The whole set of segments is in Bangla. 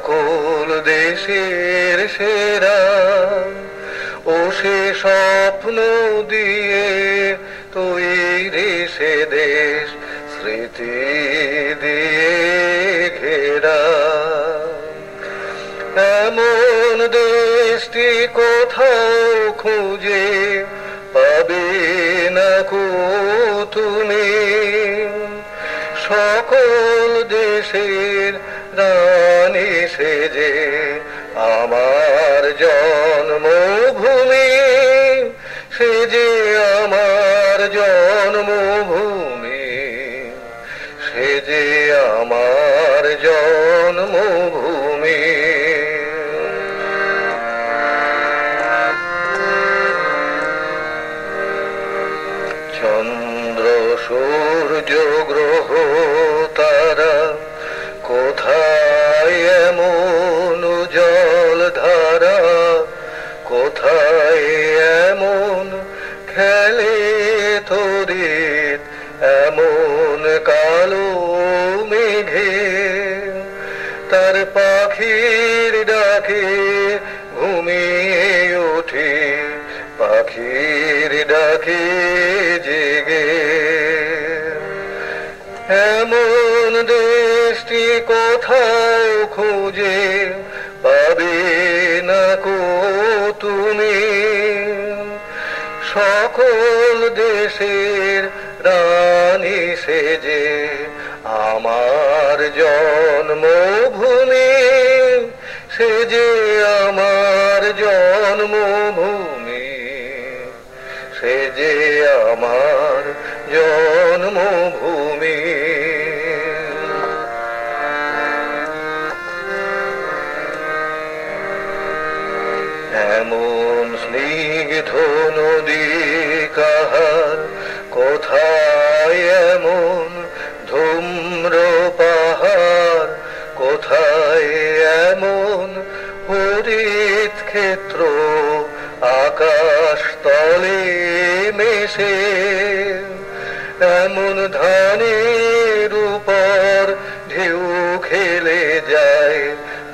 সকল দেশের সেরা, ও সে স্বপ্ন দিয়ে তৈরি সে দেশ স্মৃতি দিয়ে ঘেরা। এমন দেশটি কোথাও খুঁজে পাবে না কো তুমি, সকল দেশের রানী সেজে আমার জন্মভূমি, সেজে আমার জন্মভূমি, সেজে আমার জন্মভূমি। চন্দ্র সূর্য গ্রহ তারা কোথায় এমন জল ধারা, কোথায় এমন খেলে তড়িৎ এমন কালো মেঘে, তার পাখির ডাকে ঘুমিয়ে ওঠে, পাখির ডাকে জেগে। এমন দেশটি কোথাও খুঁজে পাবে না কো তুমি, সকল দেশের রানী সেজে আমার জন্মভূমি, সেজে আমার জন্মভূমি, সেজে আমার জন্মভূমি। এমন স্নিগ্ধ নদী কাহার, কোথায় এমন ধূম্র পাহাড়, কোথায় এমন হরিত ক্ষেত্র আকাশ তলে মেশে, এমন ধানের উপর ঢেউ খেলে যায়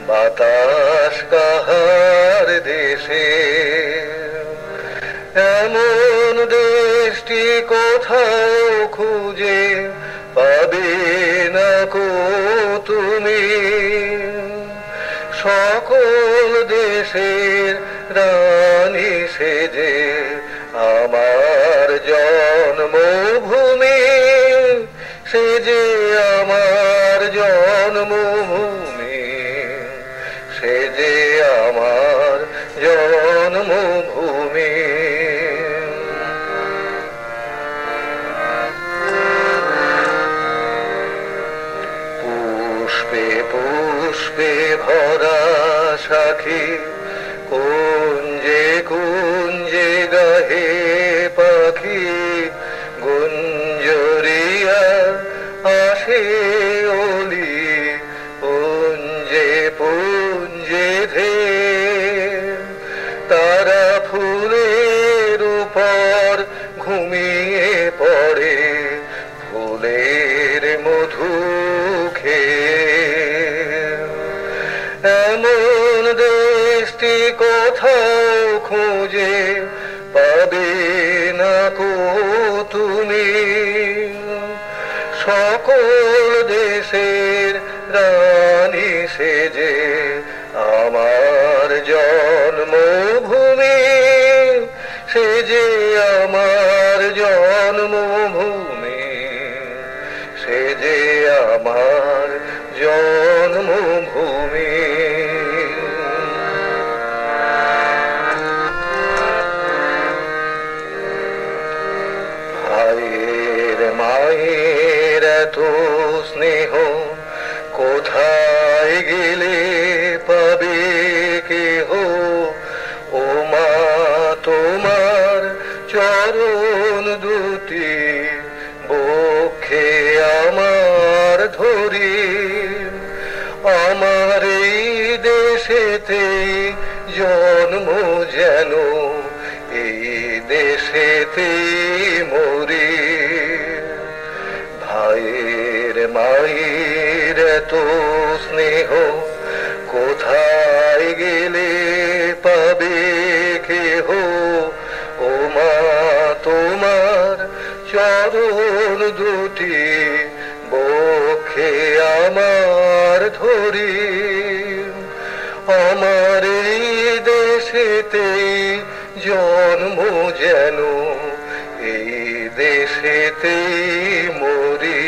বাতাস কাহার দেশে। এমন দেশটি কোথাও খুঁজে পাবে না কো তুমি, সকল দেশের রানী সেজে আমার জন্মভূমি, সেজে আমার জন্মভূমি, সেজে আমার জন্মভূমি। পুষ্পে পুষ্পে ভরা সাখী, কুঞ্জে কুঞ্জে গাহে পাখি, গুঞ্জরিয়া আসে ওলি, পুঞ্জে পুঞ্জে ধে, তারা ফুলের উপর ঘুমিয়ে পড়ে, ফুলের মধু খেয়ে। এমন দেশটি কোথাও খুঁজে পাবে না কো তুমি, সকল দেশের রানী সেজে আমার জন্মভূমি, সেজে আমার জন্মভূমি, সেজে আমার জন্মভূমি। ভাইয়ের মায়ের এত স্নেহ কোথায় গেলে পাবে কেহ, ও মা তোমার চরণ দুটি বক্ষে আমার ধরি, আমার এই দেশেতে জন্ম যেন এই দেশেতে মরি। ভাইয়ের মায়ের এত স্নেহ দুটি বক্ষে আমার ধরি, আমার এই দেশেতে জন্ম যেন এই দেশেতে মরি।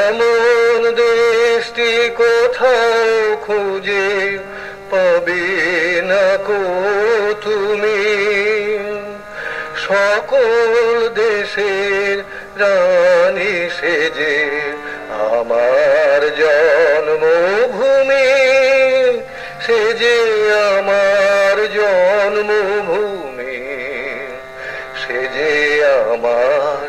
এমন দেশটি কোথাও খুঁজে পাবে না কো তুমি, সকল দেশের রানী সেজে আমার জন্মভূমি, সেজে আমার জন্মভূমি, সেজে আমার